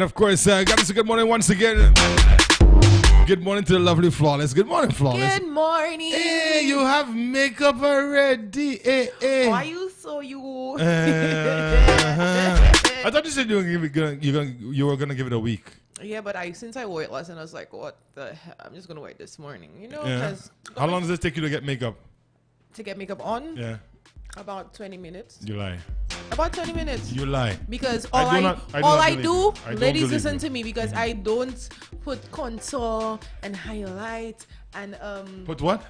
And of course, got us a good morning once again. Good morning to the lovely Flawless. Good morning, Flawless. Good morning. Hey, you have makeup already. Hey, hey. Why you so you? I thought you said you were gonna give it a week. Yeah, but since I wore it last night, I was like, what the hell? I'm just gonna wear it this morning. You know, Yeah. How long does it take you to get makeup? To get makeup on? Yeah. About 20 minutes. You lie. About 20 minutes. You lie. Because ladies, listen to me, because I don't put contour and highlight and Put what?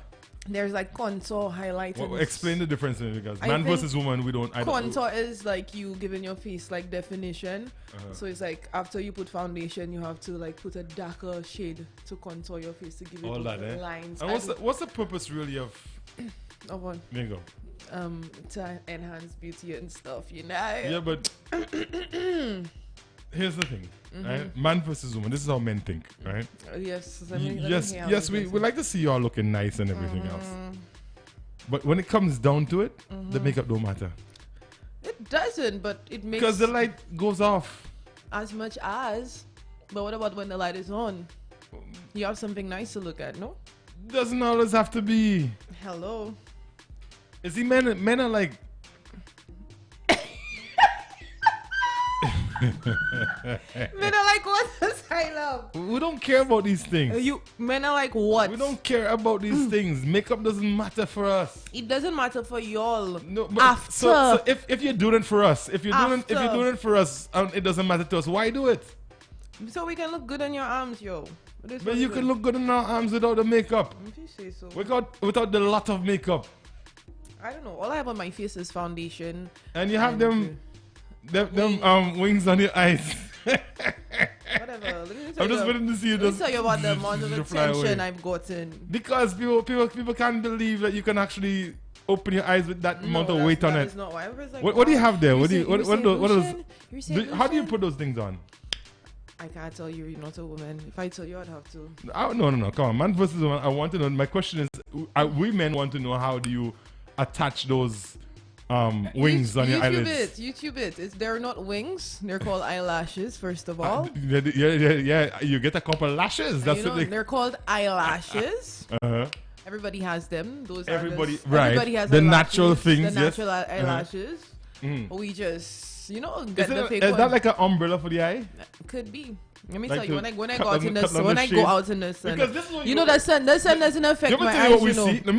there's like contour, highlight. Well, and explain the difference in it, because I man think versus woman, we don't. Contour is like you giving your face like definition. So it's like after you put foundation, you have to like put a darker shade to contour your face to give it all that, lines. And what's the purpose really of what? makeup? To enhance beauty and stuff, you know. Yeah, but here's the thing, right? Man versus woman. This is how men think, right? Yes. Yes. We like to see you all looking nice and everything else. But when it comes down to it, the makeup don't matter. It doesn't, but it makes Because the light goes off. as much as. But what about when the light is on? You have something nice to look at, no? Doesn't always have to be. Hello. You see, men are like. Men are like what? Asylum. We don't care about these things. Men are like what? We don't care about these things. Makeup doesn't matter for us. It doesn't matter for y'all. No, but After. so if you're doing it for us, if you're doing After. it for us, it doesn't matter to us. Why do it? So we can look good on your arms, yo. But you can look good in our arms without the makeup. If you say so. Without the lot of makeup. I don't know. All I have on my face is foundation. And you have them wings on your eyes. Whatever. I'm just waiting to see you. Let me tell you about the amount of fly away. attention I've gotten. Because people can't believe that you can actually open your eyes with that amount of weight on that it. is not why. Like, What do you have there? How do you put those things on? I can't tell you, you're not a woman. If I tell you, I'd have to. No. Come on, man versus woman. I want to know. My question is, we men want to know, how do you attach those wings on your eyelids? YouTube it. They're not wings. They're called eyelashes, first of all. Yeah. You get a couple lashes. That's what they're called eyelashes. Everybody has them. Everybody has the natural things. The natural eyelashes. We just, get the fake Is one. that like an umbrella for the eye? Could be. Let me Like tell you, when I cut go out on- in the cut sun, on when the I shade. go out in the sun, Because this is what the sun doesn't affect Let me my tell you what eyes, we see. Let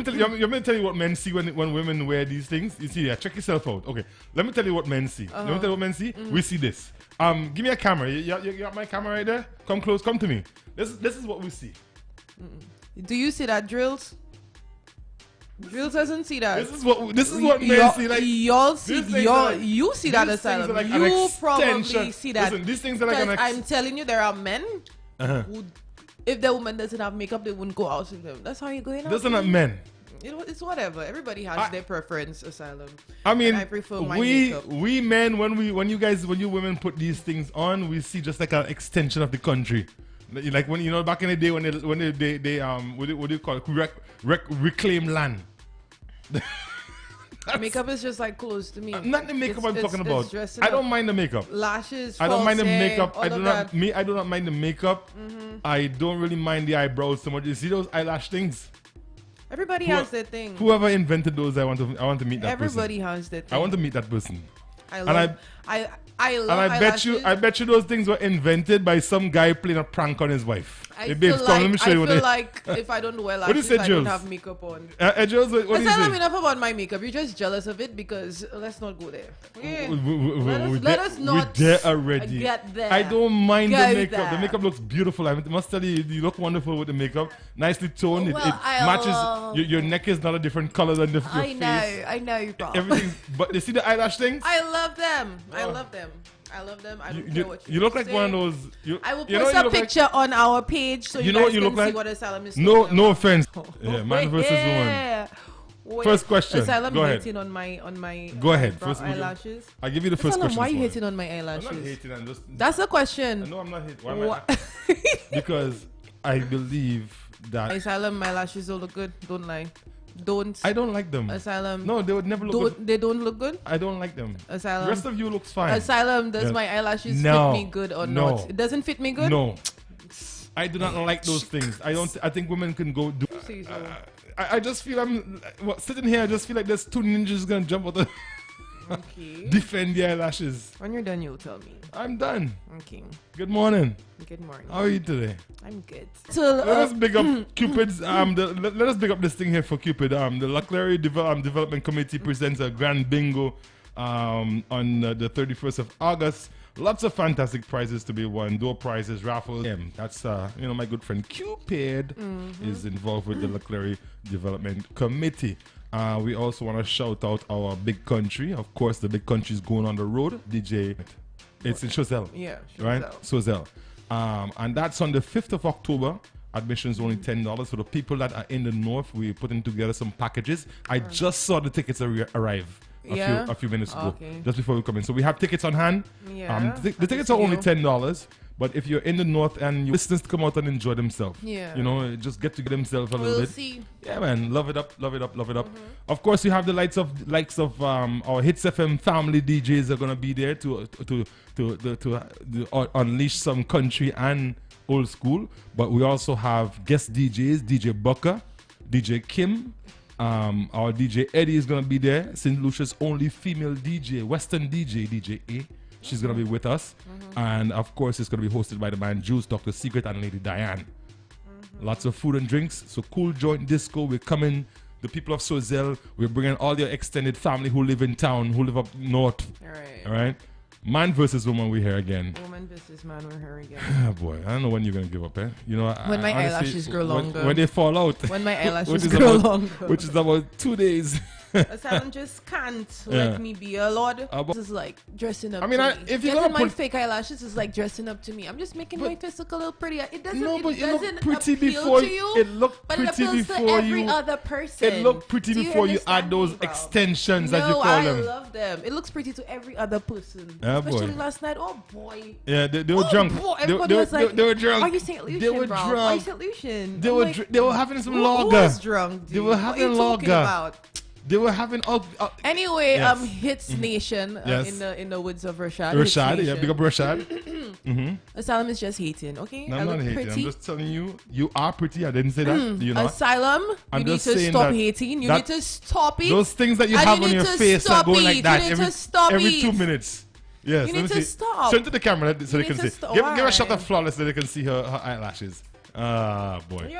me tell you what men see when women wear these things. You see, check yourself out. Okay, let me tell you what men see. Let me tell you what men see. We see this. Give me a camera. You got my camera right there? Come close. Come to me. This is what we see. Do you see that, Drills? Drills doesn't see that. This is what men see. Like y'all see, you see that, Asylum. Like you probably see that. Listen, these things are like an I'm telling you, there are men who, if the woman doesn't have makeup, they wouldn't go out with them. That's how you're going out. Those are not men. It's whatever. Everybody has their preference, Asylum. I mean, and I prefer my makeup. we men, when you women put these things on, we see just like an extension of the country. Like when back in the day when they what do you call it? Reclaim land. Makeup is just like clothes to me. Not the makeup I'm talking about. I up. don't mind the makeup. Lashes. I don't mind the hair, makeup. I do not mind the makeup. I don't really mind the eyebrows so much. You see those eyelash things? Everybody has their thing. Whoever invented those, I want to meet that person. Everybody has their thing. I want to meet that person. I bet you those things were invented by some guy playing a prank on his wife. I feel like if I don't wear lashes, I don't have makeup on. Jules, what do you say? Enough about my makeup. You're just jealous of it because let's not go there. Okay? Let us not get there. I don't mind the makeup. The makeup looks beautiful. I must tell you, you look wonderul with the makeup. Nicely toned. It matches. Your neck is not a different color than your face. I know you probably. Everything. But you see the eyelash things? I love them. I love them. I don't care what you look like one of those. I will post a picture on our page so you guys can see what Asylum is. No offense. Yeah, man versus woman. Wait, first question. Asylum Go ahead. hating on my Go ahead. First eyelashes. I'll give you the first question. Why are you hating on my eyelashes? I'm not hating. I'm just. That's the question. No, I'm not hating. Why am I? Because I believe that Asylum, my lashes don't look good. Don't lie. I don't like them. Asylum. No, they would never look good. They don't look good? I don't like them. Asylum. The rest of you looks fine. Asylum, does my eyelashes fit me good or not? It doesn't fit me good? No. I do not like those things. I think women can go do. I just feel sitting here. I just feel like there's two ninjas gonna jump out the. Okay. Defend the eyelashes. When you're done, you'll tell me. I'm done. Okay. Good morning. Good morning. How are you today? I'm good. So let us big up Cupid's. Let us big up this thing here for Cupid. The Leclerc Development Committee presents a grand bingo on the 31st of August. Lots of fantastic prizes to be won. Door prizes, raffles. That's my good friend Cupid is involved with the Leclerc Development Committee. We also want to shout out our big country. Of course, the big country is going on the road. DJ, it's in Choiseul. Yeah, right? Choiseul. And that's on the 5th of October. Admission's only $10. For the people that are in the north, we're putting together some packages. I just saw the tickets arrive a few minutes ago, just before we come in. So we have tickets on hand. Yeah, the tickets are only $10. But if you're in the north and your listeners come out and enjoy themselves, just get to get themselves a little bit. See. Yeah, man, love it up, love it up, love it up. Of course, you have the likes of our Hits FM family DJs are gonna be there to unleash some country and old school. But we also have guest DJs, DJ Bucker, DJ Kim. Our DJ Eddie is gonna be there. St. Lucia's only female DJ, Western DJ, DJ A. She's going to be with us. And, of course, it's going to be hosted by the man Juice, Dr. Secret, and Lady Diane. Lots of food and drinks. So, Cool Joint Disco. We're coming. The people of Choiseul. We're bringing all your extended family who live in town, who live up north. All right? Man versus woman, we're here again. Woman versus man, we're here again. Oh, boy. I don't know when you're going to give up, eh? When my eyelashes grow longer. When they fall out. When my eyelashes grow longer. Which is about 2 days. Asylum just can't let me be a lord. This is like dressing up. to me. if you're getting gonna my fake eyelashes is like dressing up to me. I'm just making my face look a little prettier. It doesn't. No, but it doesn't pretty appeal before to you. It looked but pretty it appeals before to every other person. It looked pretty before you add those extensions as you call them. No, I love them. It looks pretty to every other person. Yeah, especially boy. last night. Oh boy. Yeah, they were drunk. Boy. Everybody was like, they were drunk. Are you St. Lucian, They were bro? drunk. Are you St. Lucian? They were having some Who lager. was drunk, dude? They were having what are you talking lager. about? They were having anyway, yes. Hits Nation in the woods of Rashad. Rashad, yeah, big up Rashad. Asylum is just hating, okay? No, I I'm not look hating. pretty. I'm just telling you, you are pretty. I didn't say that. You know. Asylum, you need to stop hating. You need to stop it. Those things that you have on your face are going like that every 2 minutes. Yes, you need to stop. Turn to the camera so they can see. Give a shot of flawless so they can see her eyelashes. Ah, boy.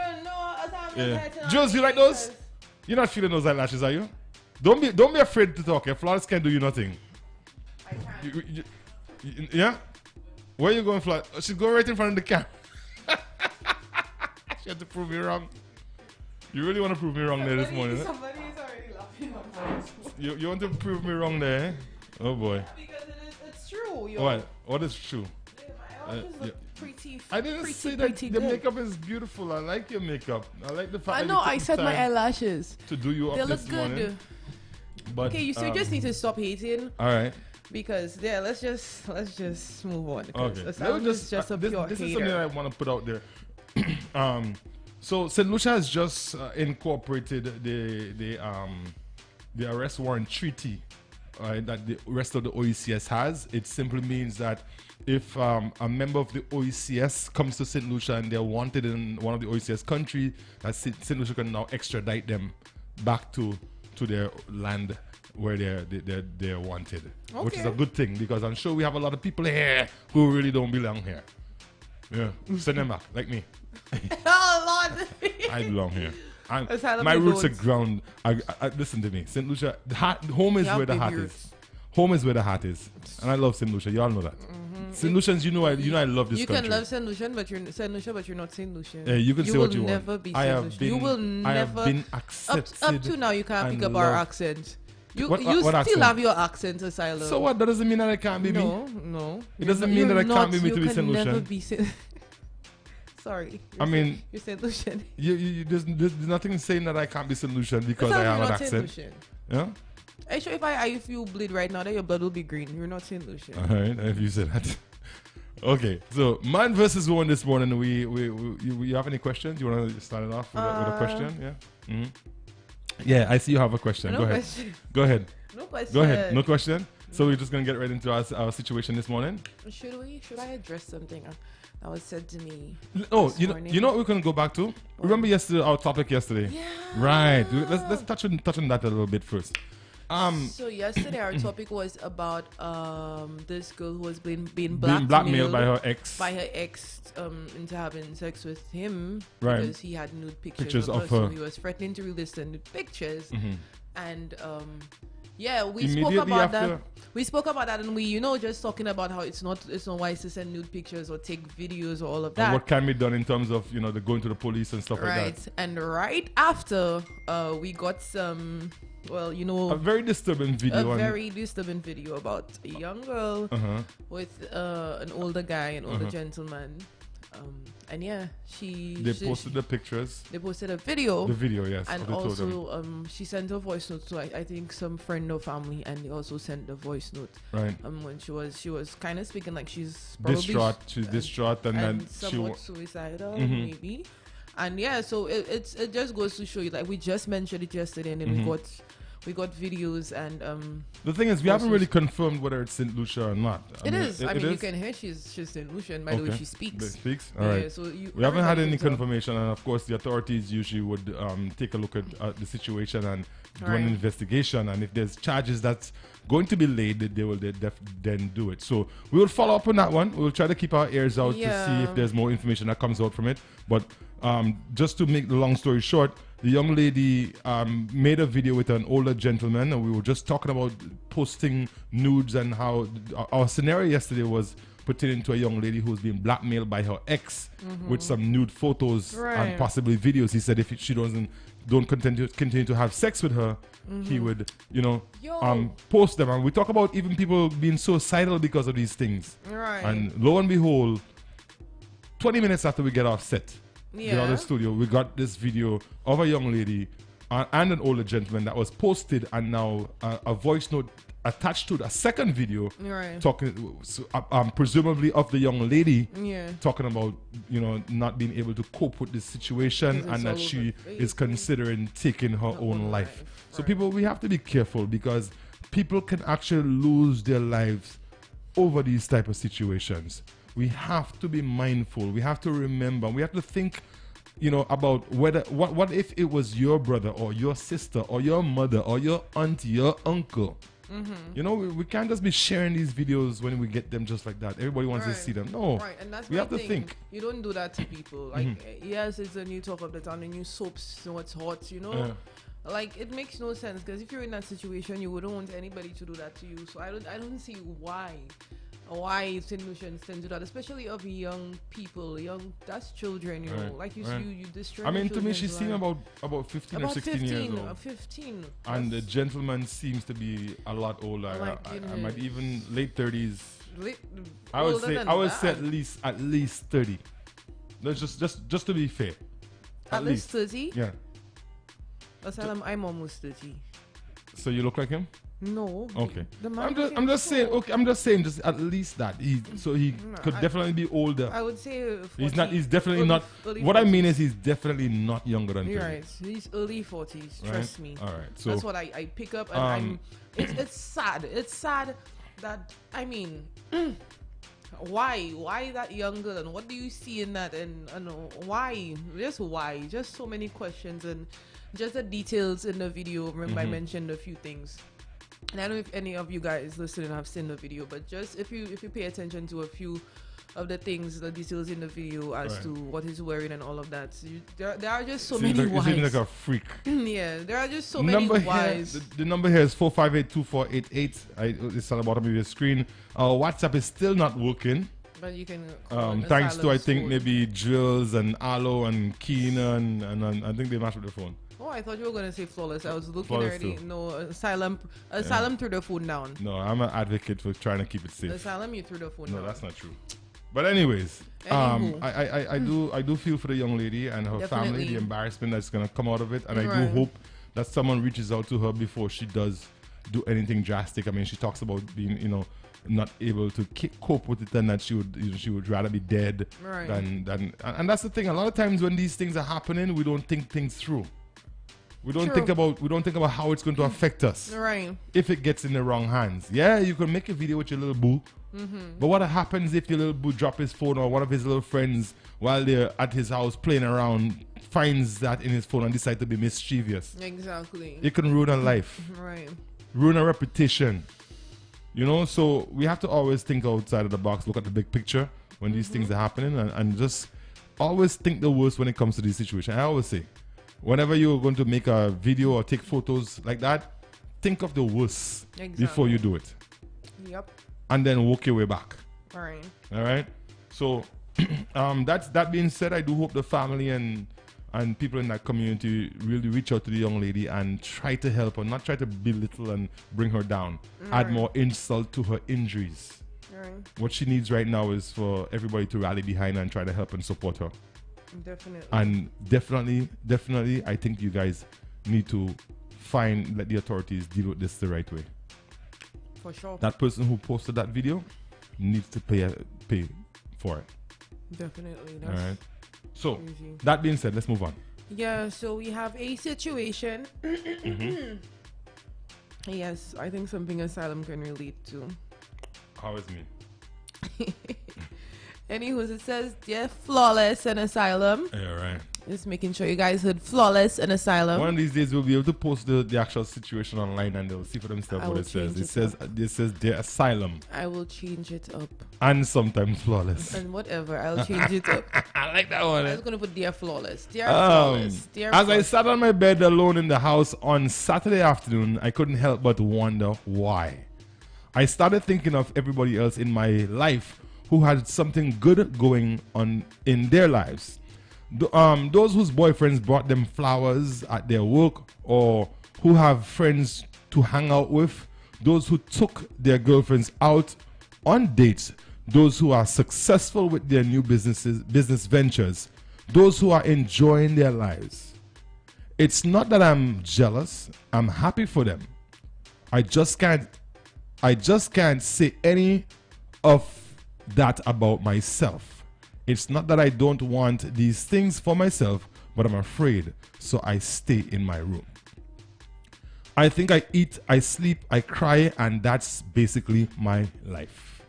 Jules, you like those? You're not feeling those eyelashes, are you? Don't be afraid to talk. Flawless can't do you nothing. I can't. Yeah? Where are you going, Flawless? She's going right in front of the camera. She had to prove me wrong. You really want to prove me wrong there this morning? Somebody is already laughing on my You want to prove me wrong there, eh? Oh boy. Because it's true. What is true? Pretty, I didn't say that the makeup is beautiful. I like your makeup. I like the fact I know I said my eyelashes to do you up they look this good. morning. But, okay, you just need to stop hating. All right. Because let's just move on. Okay. This is a pure this hater. is something I want to put out there. So St. Lucia has just incorporated the arrest warrant treaty that the rest of the OECS has. It simply means that if a member of the OECS comes to St. Lucia and they're wanted in one of the OECS countries, that St. Lucia can now extradite them back to their land where they're wanted, which is a good thing because I'm sure we have a lot of people here who really don't belong here. Yeah, send them back like me. Oh Lord, I belong here. My roots are ground. Listen to me, St. Lucia. Home is where the heart is. Home is where the heart is, and I love St. Lucia. You all know that. St. Lucians, you know I love this country. You can love St. Lucian, but you're not St. Lucian. Yeah, you can say what you want. You will never be St. Lucian. You will never. I have been accepted. Up to now, you can't pick up our accent. You what still accent? have your accent, Asylum. So what? That doesn't mean that I can't be me. No. It doesn't mean that I can't be me to be St. Lucian. Never be St. Sorry. You're St. Lucian. There's nothing saying that I can't be St. Lucian because I have an accent. Yeah. Are you sure if you bleed right now, that your blood will be green? You're not St. Lucian. All right, if you said that. Okay, so man versus woman this morning. You have any questions? You want to start it off with a question? Yeah. Yeah, I see you have a question. No Go ahead. question. Go ahead. No question. Go ahead. No question. So we're just gonna get right into our situation this morning. Should we? Should I address something that was said to me? Oh, this you know, morning? you know what we're gonna go back to? Remember yesterday, our topic yesterday. Yeah. Right. Let's touch on that a little bit first. So yesterday our topic was about this girl who was being Being blackmailed by her ex. Into having sex with him Right. because he had nude pictures, Pictures of her. of So her. he was threatening to release the nude pictures, Mhm. and yeah, we spoke Immediately about after- that. We spoke about that, and we, you know, just talking about how it's not wise to send nude pictures or take videos or all of And that. what can be done in terms of the going to the police and stuff Right, like that. and right after we got some, well, you know, A very disturbing video. a on- very disturbing video about a young girl Uh-huh. with an older guy, an older gentleman, and yeah, They posted the pictures. they posted a video, The video, yes. and of the two of them. also she sent a voice note to I think some friend or family, and they also sent the voice note Right. when she was kind of speaking like she's probably Distraught. She's distraught, and then she. somewhat suicidal, Mhm. maybe. And yeah, so it just goes to show you, like we just mentioned it yesterday, and then we got videos, and The thing is, we haven't Also- really confirmed whether it's St. Lucia or not. I mean, it you is? can hear she's St. Lucian by the way Okay. she speaks. Speaks? All Yeah, right. so We haven't had everybody any can tell. confirmation, and of course, the authorities usually would take a look at the situation and do an Right. investigation. And if there's charges that's going to be laid, they will then do it. So we will follow up on that one. We'll try to keep our ears out to see Yeah. if there's more information that comes out from it. But just to make the long story short, the young lady made a video with an older gentleman, and we were just talking about posting nudes and how our scenario yesterday was pertaining to a young lady who was being blackmailed by her ex with some nude photos and Right. possibly videos. He said if she don't continue to have sex with her, he would, Yo. post them. And we talk about even people being suicidal because of these things. Right. And lo and behold, 20 minutes after we get off set, get out of Yeah. the studio, we got this video of a young lady and an older gentleman that was posted, and now a voice note attached to it, a second video Right. talking, presumably of the young lady Yeah. talking about not being able to cope with this situation, Because and it's that all she over is considering taking her own life. So people, we have to be careful because people can actually lose their lives over these type of situations. We have to be mindful. We have to remember. We have to think, about what if it was your brother or your sister or your mother or your auntie, your uncle. We can't just be sharing these videos when we get them just like that. Everybody wants to Right. see them. No, Right, and that's we my have to thing. think. You don't do that to people. Like, yes, it's a new talk of the town, the new soaps, what's hot, Like, it makes no sense because if you're in that situation, you wouldn't want anybody to do that to you. So I don't see why St. Lucians tend to do that, especially of young people, that's children, Right, Like you, right. you destroy. I mean, to me, children's she seemed life. about 15 or about 16 years old. 15. And the That's gentleman seems to be a lot older. Like I in might his- even late 30s. lit- I would older say than at that. least 30. That's just to be fair. At least 30. Yeah. Asylum, I'm almost 30. So you look like him? No. Okay. The man I'm just saying. so- Okay, I'm just saying. Just at least that he could I- definitely be older. I would say 40, He's not. He's definitely early- not. early What I 40s. mean is, he's definitely not younger than 30. You're right. He's early 40s. Right? Trust me. All right. So That's what I pick up, and it's sad. It's sad that why that young girl, and what do you see in that, and why? Just so many questions, and just the details in the video. Remember, I mentioned a few things. And I don't know if any of you guys listening have seen the video, but just if you pay attention to a few of the things, the details in the video as Right. to what he's wearing and all of that, there are just so seems many like, he seems whys. like a freak. Yeah, there are just so many Number here, whys. the number here is 458-2488. It's at the bottom of your screen. Our WhatsApp is still not working. But you can call it Thanks to I Asylum's think phone. maybe Drills and Alo and Keenan and I think they matched with the phone. Oh, I thought you were gonna say flawless. I was looking Flawless already. too. No, asylum threw the phone down. No, I'm an advocate for trying to keep it safe. Asylum, you threw the phone No, down. that's not true. But anyways, Anywho. I do feel for the young lady and her family, Definitely. the embarrassment that's gonna come out of it, and I Right. do hope that someone reaches out to her before she does do anything drastic. I mean, she talks about being, not able to cope with it, and that she would rather be dead Right. than and that's the thing. A lot of times when these things are happening, we don't think things through. We don't True. think about how it's going to affect us Right. if it gets in the wrong hands. Yeah, you can make a video with your little boo, but what happens if your little boo drop his phone or one of his little friends while they're at his house playing around finds that in his phone and decide to be mischievous? Exactly. It can ruin a life, Right. ruin a reputation. You know, so we have to always think outside of the box, look at the big picture when these things are happening, and just always think the worst when it comes to these situations. I always say, whenever you're going to make a video or take photos like that, think of the worst before you do it. Yep. And then work your way back. All right. All right? So, that being said, I do hope the family and people in that community really reach out to the young lady and try to help her, not try to belittle and bring her down, add more insult to her injuries. Right. What she needs right now is for everybody to rally behind her and try to help and support her. Definitely. And definitely, I think you guys need to let the authorities deal with this the right way. For sure. That person who posted that video needs to pay for it. Definitely. All That's right. So, crazy. that being said, let's move on. Yeah, so we have a situation. Yes, I think something Asylum can relate to. How is me? Anywho, it says, Dear Flawless and Asylum. Yeah, right. Just making sure you guys heard Flawless and Asylum. One of these days we'll be able to post the actual situation online and they'll see for themselves I what will it says. change It says Dear Asylum I will change it up. and sometimes Flawless. And whatever, I'll change it up. I like that one. I was going to put Dear Flawless. Dear Flawless. Dear As I Flawless. sat on my bed alone in the house on Saturday afternoon, I couldn't help but wonder why. I started thinking of everybody else in my life who had something good going on in their lives. Those whose boyfriends brought them flowers at their work, or who have friends to hang out with, those who took their girlfriends out on dates, those who are successful with their new business ventures, those who are enjoying their lives. It's not that I'm jealous, I'm happy for them. I just can't say any of that about myself. It's not that I don't want these things for myself, but I'm afraid, so I stay in my room. I think I eat, I sleep, I cry, and that's basically my life.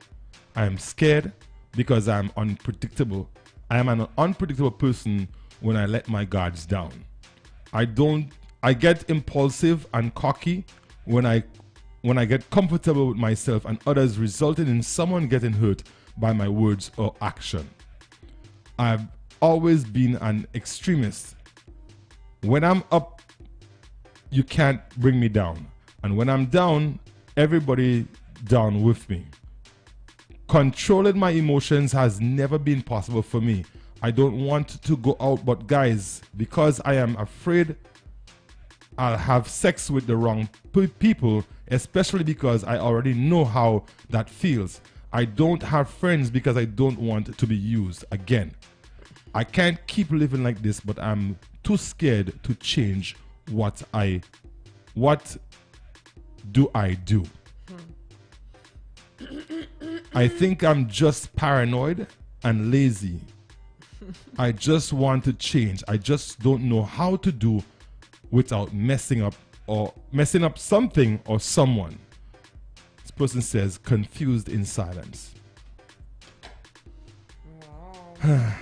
I am scared because I'm unpredictable. I am an unpredictable person when I let my guards down. I get impulsive and cocky when I get comfortable with myself and others, resulting in someone getting hurt by my words or action. I've always been an extremist. When I'm up, you can't bring me down. And when I'm down, everybody down with me. Controlling my emotions has never been possible for me. I don't want to go out, but guys, because I am afraid I'll have sex with the wrong people, especially because I already know how that feels. I don't have friends because I don't want to be used again. I can't keep living like this, but I'm too scared to change. What do I do? I think I'm just paranoid and lazy. I just want to change. I just don't know how to do without messing up something or someone. This person says, confused in silence. Wow.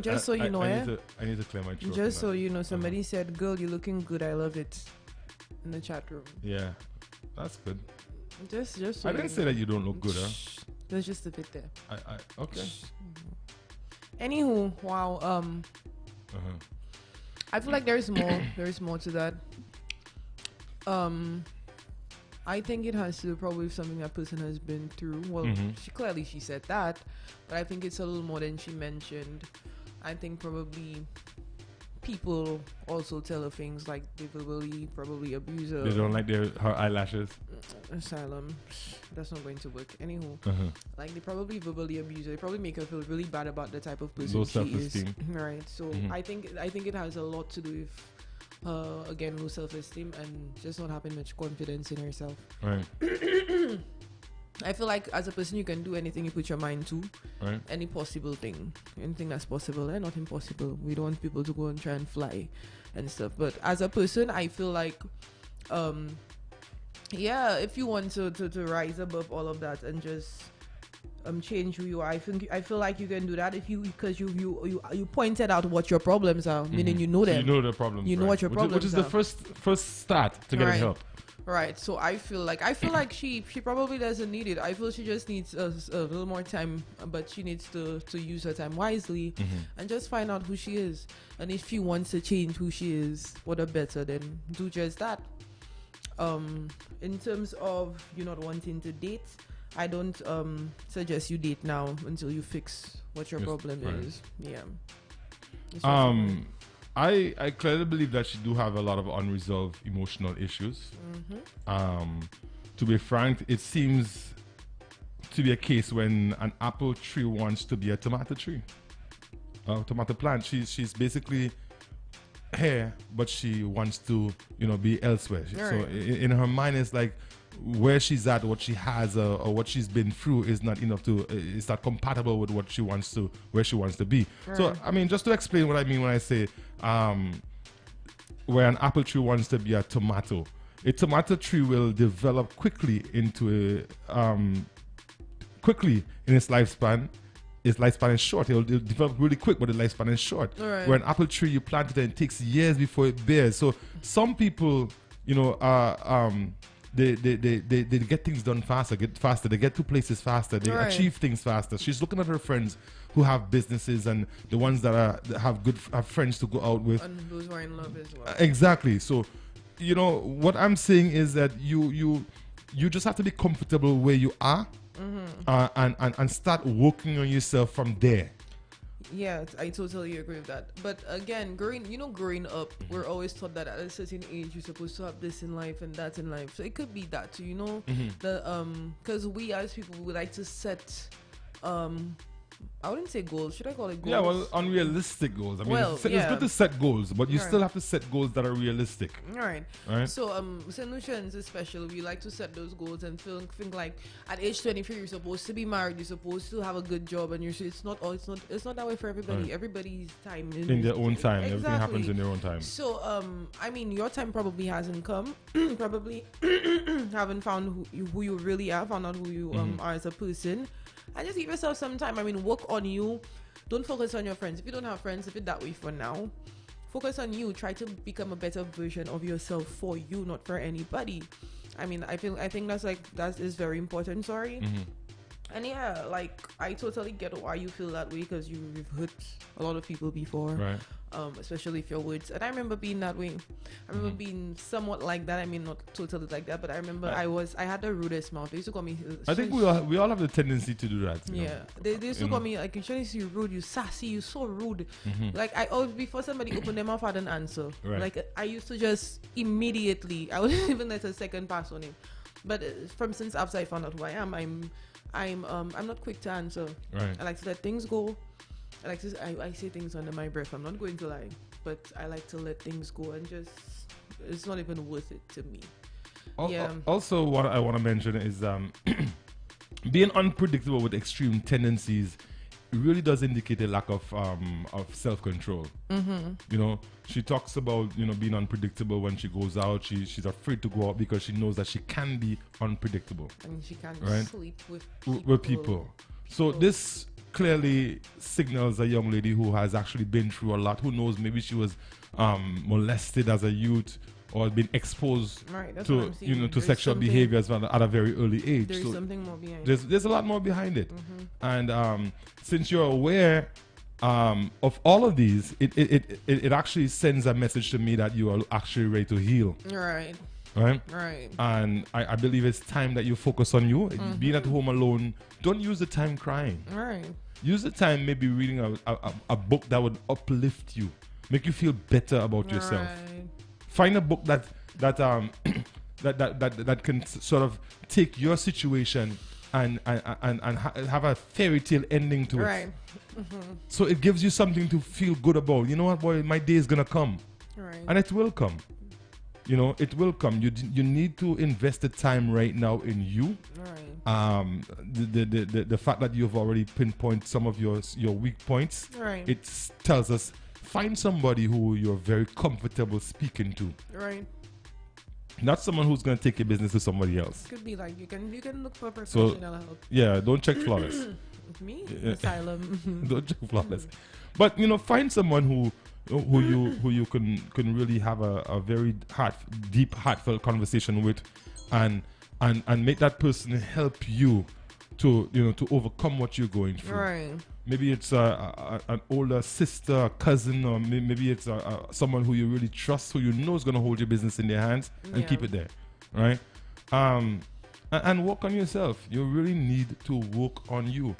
Just so you know, I need to clear my throat. Just so you know, somebody said, "Girl, you're looking good. I love it." In the chat room. Yeah, that's good. Just so I didn't say that you don't look good, huh? There's just a bit there. Okay. Anywho, wow. I feel like there's more. There's more to that. I think it has to do probably with something that person has been through. Well, she said that, but I think it's a little more than she mentioned. I think probably people also tell her things like they verbally probably abuse her. They don't like her eyelashes. Asylum. That's not going to work. Anywho, like they probably verbally abuse her. They probably make her feel really bad about the type of person she is. Right. So I think it has a lot to do with again, low self-esteem and just not having much confidence in herself. Right. I feel like as a person, you can do anything you put your mind to. Right. Any possible thing. Anything that's possible and not impossible. We don't want people to go and try and fly and stuff. But as a person, I feel like, if you want to rise above all of that and just change who you are, I feel like you can do that because you pointed out what your problems are, meaning you know them. So you know the problems. You know what your problems are. Which is the first start to getting help. Right, so I feel like she probably doesn't need it. I feel she just needs a little more time, but she needs to use her time wisely and just find out who she is. And if she wants to change who she is for the better, then do just that. In terms of you not wanting to date, I don't suggest you date now until you fix what your problem is. Yeah. I clearly believe that she do have a lot of unresolved emotional issues. To be frank, it seems to be a case when an apple tree wants to be a tomato tree, tomato plant. She's basically here, but she wants to be elsewhere. So in her mind, it's like where she's at, what she has, or what she's been through is not enough to. It's not compatible with what she wants to, where she wants to be. So I mean, just to explain what I mean when I say where an apple tree wants to be a tomato tree will develop quickly into quickly in its lifespan. Its lifespan is short. It'll develop really quick, but the lifespan is short. Where an apple tree, you plant it and it takes years before it bears. So some people, they get things done faster. They get to places faster. They achieve things faster. She's looking at her friends who have businesses and the ones that have friends to go out with. And those who are in love as well. Exactly. So, what I'm saying is that you just have to be comfortable where you are, and start working on yourself from there. Yeah, I totally agree with that. But again, growing up, we're always taught that at a certain age you're supposed to have this in life and that in life. So it could be that too, because we as people would like to set I wouldn't say goals. Should I call it goals? Yeah, well, unrealistic goals. I mean, it's good to set goals, but you still have to set goals that are realistic. All right. So, solutions especially, we like to set those goals and think like at age 23 you're supposed to be married, you're supposed to have a good job, and it's not that way for everybody. Right. Everybody's time in their own time. Exactly. Everything happens in their own time. So, I mean, your time probably hasn't come. Probably haven't found who you really are, found out who you are as a person. And just give yourself some time. I mean, work on you. Don't focus on your friends. If you don't have friends, if it's that way for now, focus on you. Try to become a better version of yourself for you, not for anybody. I mean, I think that is very important. Sorry. And yeah, like I totally get why you feel that way because you've hurt a lot of people before. Right. Especially if your words. And I remember being that way. I remember being somewhat like that. I mean, not totally like that, but I remember I had the rudest mouth. They used to call me. I think we all have the tendency to do that. Yeah, they used to call me like, "You see, you rude, you sassy, you so rude." Like I always before somebody opened their mouth, I didn't answer. Right. Like I used to just immediately. I wouldn't even let a second pass on it. But since after I found out who I am, I'm not quick to answer. Right. I like to let things go. I say things under my breath. I'm not going to lie, but I like to let things go and just it's not even worth it to me. Also, what I want to mention is being unpredictable with extreme tendencies really does indicate a lack of self-control. She talks about being unpredictable when she goes out. She's afraid to go out because she knows that she can be unpredictable. I mean, she can't sleep with people. So this clearly signals a young lady who has actually been through a lot. Who knows? Maybe she was molested as a youth or been exposed to sexual behaviors at a very early age. There's something more behind. There's a lot more behind it, and since you're aware of all of these, it actually sends a message to me that you are actually ready to heal. Right. And I believe it's time that you focus on you. Being at home alone, don't use the time crying. Right. Use the time maybe reading a book that would uplift you, make you feel better about yourself. Find a book that can sort of take your situation and have a fairy tale ending to it. Right. So it gives you something to feel good about. You know what, boy, my day is gonna come. Right. And it will come. You know, it will come. You need to invest the time right now in you. Right. The fact that you've already pinpointed some of your weak points, Right. it tells us find somebody who you're very comfortable speaking to. Right. Not someone who's going to take your business to somebody else. Could be like you can look for professional help. Yeah, don't check flawless. Me? Yeah. Asylum. Don't check flawless. But find someone who you can really have a very deep, heartfelt conversation with, and make that person help you to overcome what you're going through. Right. Maybe it's an older sister, a cousin, or maybe it's someone who you really trust, who you know is going to hold your business in their hands and keep it there, right? And work on yourself. You really need to work on you.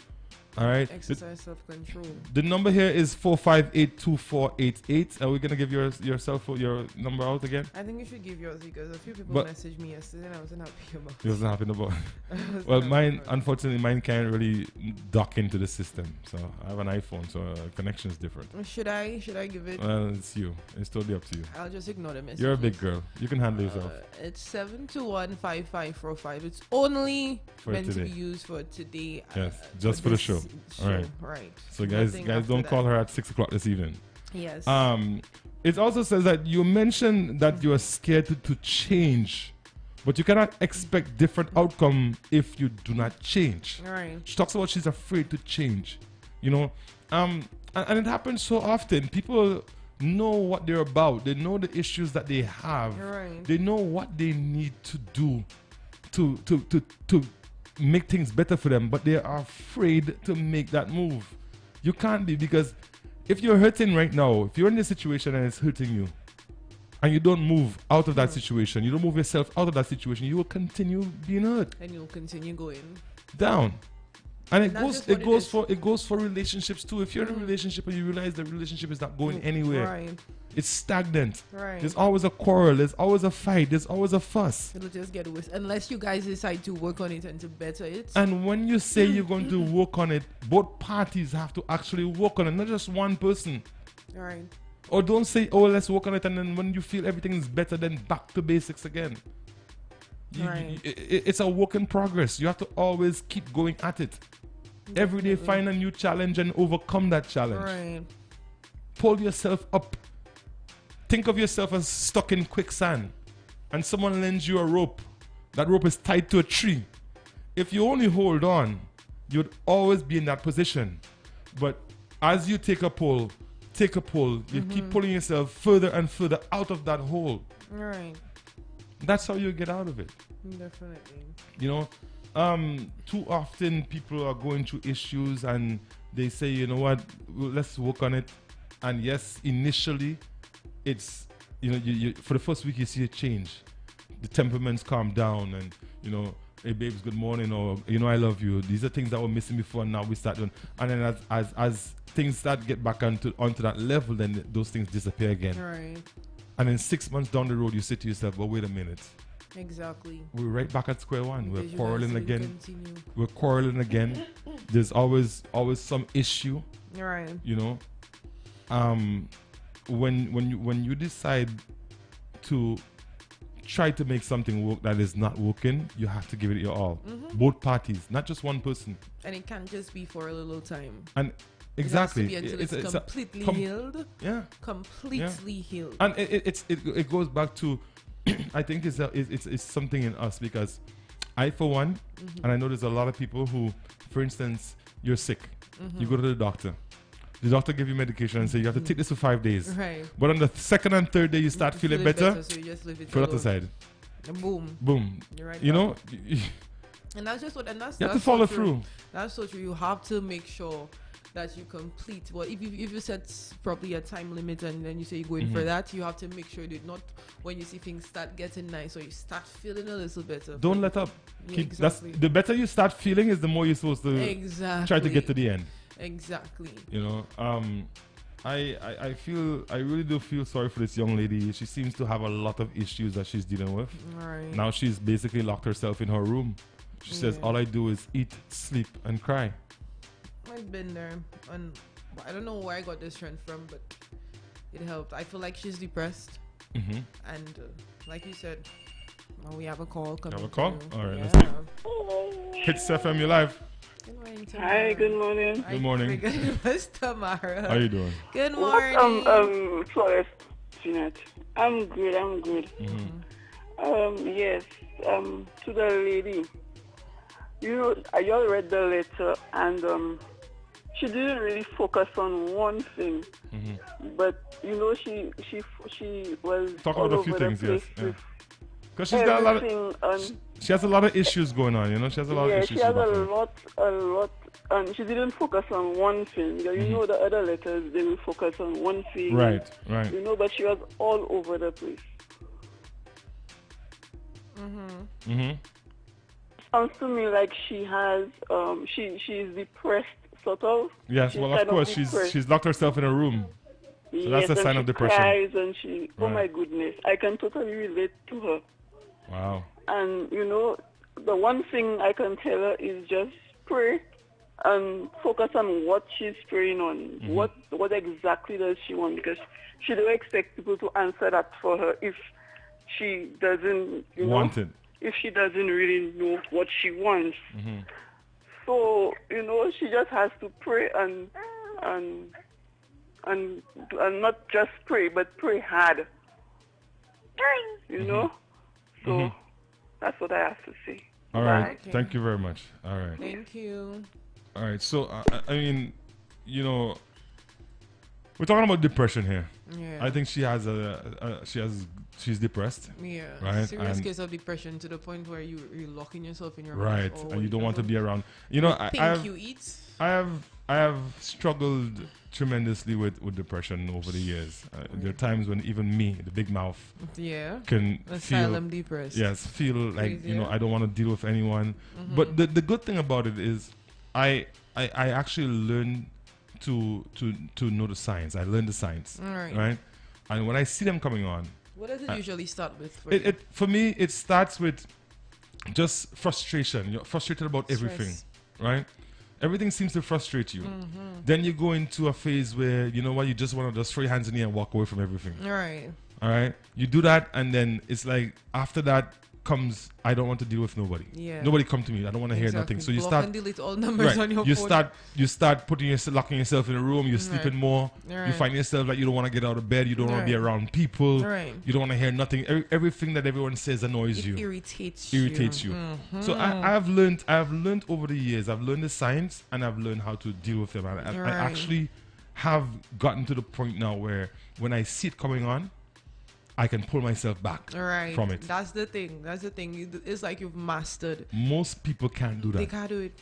All right. Exercise self-control. The number here is 458-2488. Are we gonna give your number out again? I think you should give yours because a few people messaged me yesterday and I wasn't happy about it. You wasn't happy about it. Well, unfortunately, mine can't really dock into the system. So I have an iPhone, so connection is different. Should I give it? Well, it's you. It's totally up to you. I'll just ignore the message. You're a big girl. You can handle yourself. It's 721-5545. It's only meant today. to be used for today. Yes, just for the show. All right. Right. So guys, don't call her at 6 o'clock this evening. Yes. It also says that you mentioned that you are scared to change, but you cannot expect different outcome if you do not change. Right. She talks about she's afraid to change. And it happens so often. People know what they're about. They know the issues that they have. Right. They know what they need to do to make things better for them, but they are afraid to make that move. You can't be, because if you're hurting right now, if you're in this situation and it's hurting you, and you don't move out of that situation, you don't move yourself out of that situation, you will continue being hurt. And you'll continue going down. And it goes for relationships too. If you're in a relationship and you realize the relationship is not going anywhere, right, it's stagnant. Right. There's always a quarrel. There's always a fight. There's always a fuss. It'll just get worse unless you guys decide to work on it and to better it. And when you say you're going to work on it, both parties have to actually work on it, not just one person. Right. Or don't say, oh, let's work on it, and then when you feel everything is better, then back to basics again. Right. It's a work in progress. You have to always keep going at it. Every day find a new challenge and overcome that challenge. Right. Pull yourself up. Think of yourself as stuck in quicksand and someone lends you a rope. That rope is tied to a tree. If you only hold on, you'd always be in that position. But as you take a pull, you keep pulling yourself further and further out of that hole. Right. That's how you get out of it. Definitely. Too often people are going through issues and they say, you know what, let's work on it. And yes, initially, it's, you for the first week you see a change. The temperaments calm down and, hey babes, good morning, or, I love you. These are things that were missing before, and now we start doing. And then as things start to get back onto that level, then those things disappear again. Right. And then 6 months down the road, you say to yourself, well, wait a minute. Exactly. We're right back at square one. We're Because quarreling you guys again. continue. We're quarreling again. There's always some issue. Right. When you decide to try to make something work that is not working, you have to give it your all. Both parties, not just one person. And it can't just be for a little time. And exactly, it has to be until it's completely healed. Yeah, completely healed. And it goes back to, I think it's something in us, because I, for one, and I know there's a lot of people who, for instance, you're sick, you go to the doctor give you medication and say you have to take this for 5 days. Right. But on the second and third day you start feeling better, so you just leave it put it aside. And boom. You're right. And that's just what, and that's you have to follow through. That's so true. You have to make sure that you complete. Well, if you set probably a time limit and then you say you're going for that, you have to make sure that not when you see things start getting nice or you start feeling a little better. Don't let up. Yeah, exactly. The better you start feeling is the more you're supposed to try to get to the end. Exactly. I really do feel sorry for this young lady. She seems to have a lot of issues that she's dealing with. Right. Now she's basically locked herself in her room. She says, all I do is eat, sleep, and cry. I've been there, and I don't know where I got this trend from, but it helped. I feel like she's depressed. Mm-hmm. And like you said, now we have a call coming. Have a call? through. All right, Yeah. let's take Hits FM, you live. Good morning, Hi, Tamara. good morning. Good morning. I figured it was Tamara. How you doing? Good What, morning. Flores, Jeanette? I'm good, Yes, to the lady. You know, I all read the letter, and she didn't really focus on one thing. But, you know, she was Talk all about a few over the things, place yes. Yeah. with Because she's got a lot of, everything. she has a lot of issues going on, you know? She has a lot of Yeah, issues. she has to a battle with. lot, and she didn't focus on one thing. You know, the other letters, they will focus on one thing. Right. You know, but she was all over the place. Sounds to me like she has, she's depressed, sort of. Yes, She's well, of kind course, depressed. she's locked herself in a room. So that's a and sign she of depression. Cries and she, oh Right. my goodness, I can totally relate to her. Wow. And, you know, the one thing I can tell her is just pray and focus on what she's praying on. What exactly does she want? Because she don't expect people to answer that for her if she doesn't, Want it. if she doesn't really know what she wants. So, you know, she just has to pray and not just pray, but pray hard. You know? So that's what I have to say. All right. Okay. Thank you very much. All right. Thank you. All right. So, I mean, you know, we're talking about depression here. Yeah. I think she's depressed. Yeah. Right, Serious and- case of depression to the point where you're locking yourself in your Right. house. And you don't want to be around. You know, I have, you eat. I have struggled tremendously with depression over the years. There are times when even me, the big mouth, Yeah. can Asylum feel depressed. yes, feel like Crazy, you know yeah. I don't want to deal with anyone. But the good thing about it is, I actually learned to know the signs. I learned the signs, All right. right? And when I see them coming on, What does it usually start with for you? it for me it starts with just frustration. You're frustrated about everything, Stress. right? Everything seems to frustrate you. Then you go into a phase where you know what, you just want to just throw your hands in the air and walk away from everything. All right. All right, you do that, and then it's like after that comes, I don't want to deal with nobody. Yeah. Nobody come to me. I don't want to hear nothing. So you Block start. and delete all numbers on your You phone. start putting locking yourself in a room. You're sleeping more. You Right. find yourself like you don't want to get out of bed. You don't want to be Right. around people. Right. You don't want to hear nothing. Everything that everyone says annoys It you. irritates Irritates you. So I've learned over the years. I've learned the signs and I've learned how to deal with them. And I Right. actually have gotten to the point now where when I see it coming on, I can pull myself back Right. from it. That's the thing. It's like you've mastered. Most people can't do They that. can't do it.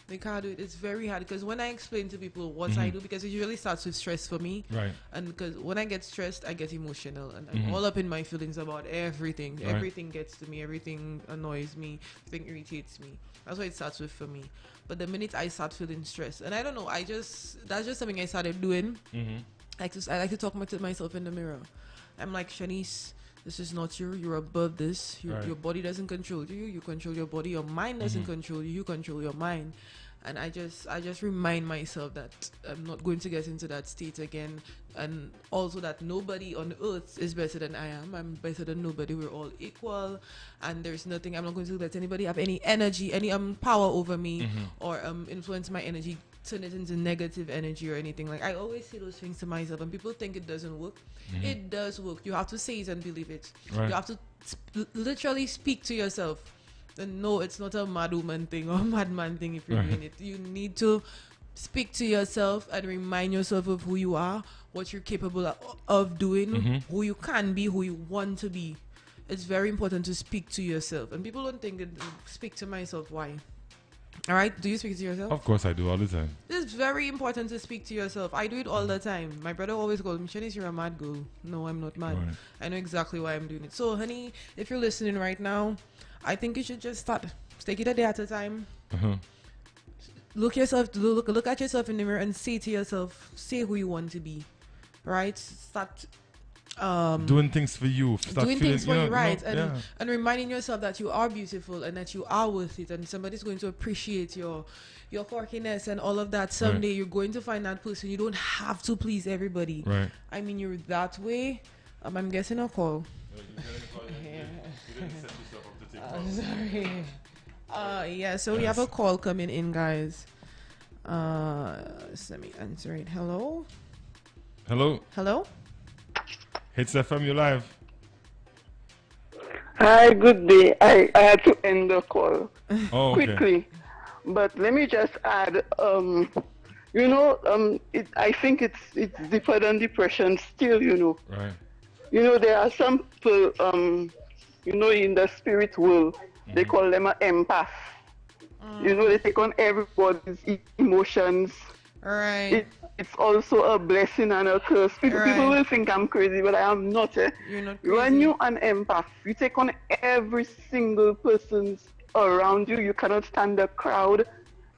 They can't do it. It's very hard because when I explain to people what I do, because it usually starts with stress for me. Right. And because when I get stressed, I get emotional and I'm all up in my feelings about everything. Right. Everything gets to me. Everything annoys me. Everything irritates me. That's what it starts with for me. But the minute I start feeling stressed, and I don't know, that's just something I started doing. I like to talk to myself in the mirror. I'm like, Shanice, this is not you. You're above this. Right. Your body doesn't control you. You control your body. Your mind doesn't control you. You control your mind. And I just remind myself that I'm not going to get into that state again. And also that nobody on earth is better than I am. I'm better than nobody. We're all equal. And there's nothing, I'm not going to let anybody have any energy, any power over me or influence my energy, turn it into negative energy or anything. Like, I always say those things to myself, and people think it doesn't work. It does work. You have to say it and believe it. Right. You have to literally speak to yourself. And no, it's not a mad woman thing or a madman thing if you're doing it. You need to speak to yourself and remind yourself of who you are, what you're capable of doing, who you can be, who you want to be. It's very important to speak to yourself. And people don't think that speak to myself. Why? All right, do you speak to yourself? Of course I do all the time. It's very important to speak to yourself. I do it all the time. My brother always calls me, Shanice, you're a mad girl. No, I'm not mad. Right. I know exactly why I'm doing it. So, honey, if you're listening right now, I think you should just start. Take it a day at a time. Look at yourself in the mirror and say to yourself, say who you want to be. Right? Start Doing things for you. Start doing feeling, things for you, right? yeah. And reminding yourself that you are beautiful and that you are worth it, and somebody's going to appreciate your quirkiness and all of that. Someday you're going to find that person. You don't have to please everybody. Right. I mean, you're that way. I'm guessing a call. Sorry. Yeah, so we have a call coming in, guys. Let me answer it. Hello? Hello? Hello? Hits FM, you live. Hi, good day. I had to end the call Oh, okay. quickly, but let me just add. I think it's deeper than depression. Still, Right. there are some people, in the spirit world, they call them an empath. They take on everybody's emotions. Alright. It's also a blessing and a curse. People will think I'm crazy, but I am not. You're not crazy. When you're an empath, you take on every single person's around you. You cannot stand the crowd.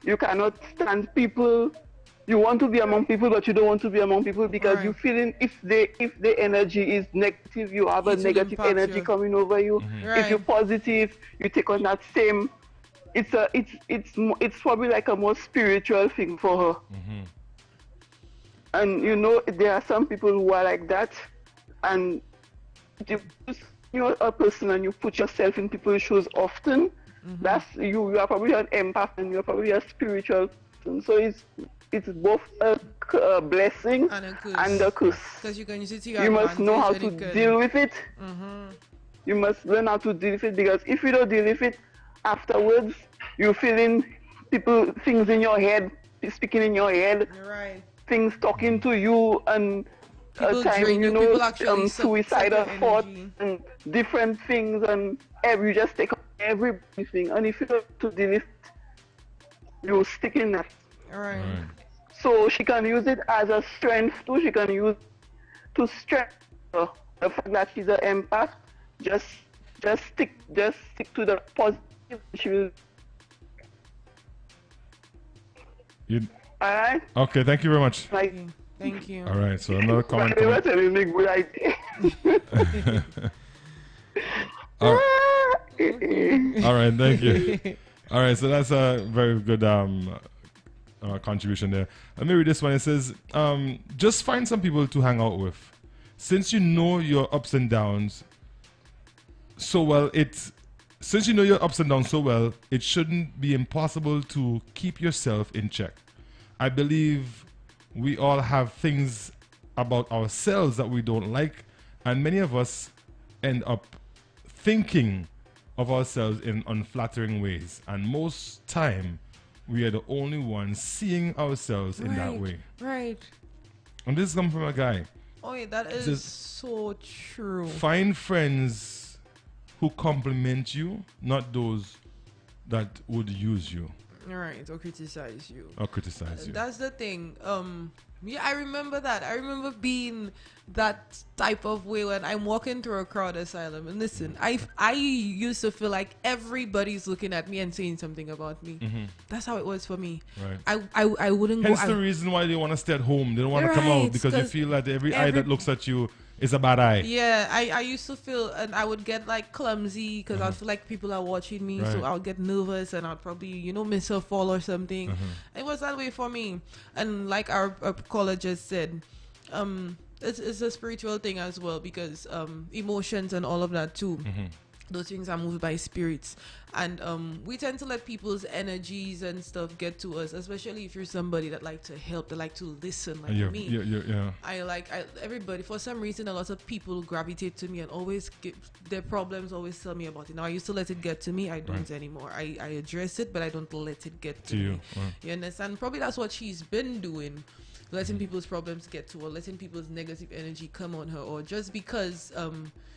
You cannot stand people. You want to be among people, but you don't want to be among people because you feeling if the energy is negative, you have a negative energy coming over you. If you're positive, you take on that same. It's probably like a more spiritual thing for her. And there are some people who are like that, and you're a person and you put yourself in people's shoes often. That's you are probably an empath and you're probably a spiritual person. So it's both a blessing and a curse. Because you can use it to your You must know how advantage to deal with it. You must learn how to deal with it, because if you don't deal with it afterwards, you're feeling things in your head, speaking in your head. Right. Things talking to you, and people time, drain you. People actually suicidal thoughts and different things, and you just take everything. And if you don't to deal with it, you stick in that. Right. So she can use it as a strength too. She can use it to strengthen the fact that she's an empath. Just stick to the positive. She will. All right. Okay, thank you very much. Thank you. All right, so another comment. That's a really good idea. All right, thank you. All right, so that's a very good contribution there. Let me read this one. It says, just find some people to hang out with. Since you know your ups and downs so well, it shouldn't be impossible to keep yourself in check. I believe we all have things about ourselves that we don't like, and many of us end up thinking of ourselves in unflattering ways, and most time we are the only ones seeing ourselves in that way. Right. And this comes from a guy. Oh, yeah, that is so true. Find friends who compliment you, not those that would use you. Right, or criticize you. That's the thing. Yeah, I remember that. I remember being that type of way when I'm walking through a crowd asylum. And listen, I used to feel like everybody's looking at me and saying something about me. That's how it was for me. Right. I wouldn't Hence go. the reason why they want to stay at home. They don't want to come out because you feel that every eye that looks at you is a bad eye. Yeah, I used to feel, and I would get like clumsy because I feel like people are watching me, so I'll get nervous and I'll probably miss a fall or something. It was that way for me, and like our caller just said, it's a spiritual thing as well, because emotions and all of that too. Those things are moved by spirits, and we tend to let people's energies and stuff get to us, especially if you're somebody that like to help, that like to listen, like me. Yeah. I everybody, for some reason a lot of people gravitate to me and always get their problems, always tell me about it. Now I used to let it get to me, I don't anymore. I address it, but I don't let it get to me. You understand? Probably that's what she's been doing, letting people's problems get to her, letting people's negative energy come on her, or just because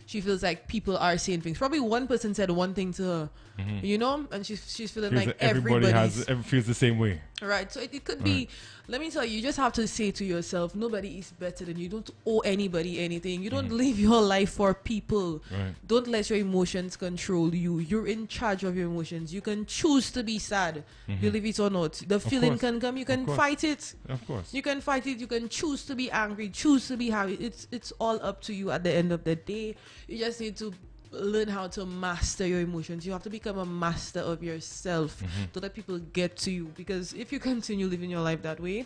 she feels like people are saying things. Probably one person said one thing to her, and she's feeling like everybody feels the same way. Right. So it could be, let me tell you, you just have to say to yourself, nobody is better than you. Don't owe anybody anything. You don't live your life for people. Don't let your emotions control you. You're in charge of your emotions. You can choose to be sad, believe it or not. The feeling can come. You can fight it. Of course. You can fight it. You can choose to be angry, choose to be happy. It's all up to you at the end of the day. You just need to learn how to master your emotions. You have to become a master of yourself. Don't let people get to you, because if you continue living your life that way,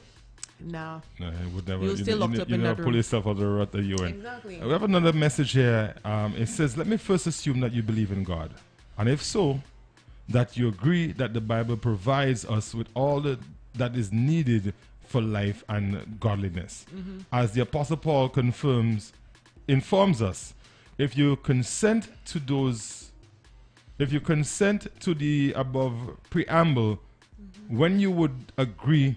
Nah. No, it would never. You'll stay locked up you in never that pull room. yourself out of the rut that you're in. Exactly. We have another message here. It says, "Let me first assume that you believe in God, and if so, that you agree that the Bible provides us with all that is needed for life and godliness. As the Apostle Paul informs us, if you consent to the above preamble, then you would agree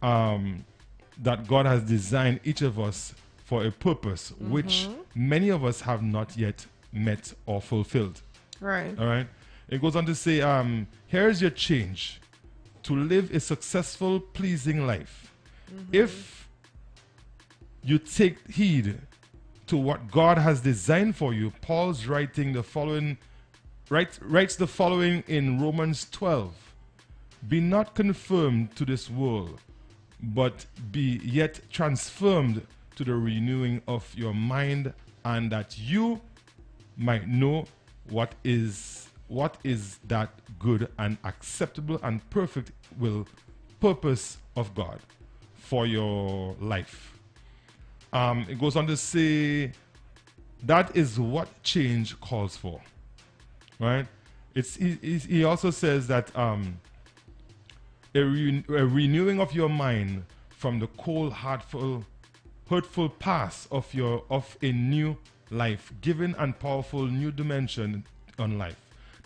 that God has designed each of us for a purpose which many of us have not yet met or fulfilled." Right. All right. It goes on to say, here's your change to live a successful, pleasing life. If you take heed to what God has designed for you, Paul's writing the following, writes the following in Romans 12. Be not conformed to this world, but be yet transformed to the renewing of your mind, and that you might know what is that good and acceptable and perfect purpose of God for your life. It goes on to say that is what change calls for, right? He also says that a renewing of your mind from the cold, hurtful past of a new life, given and powerful new dimension on life.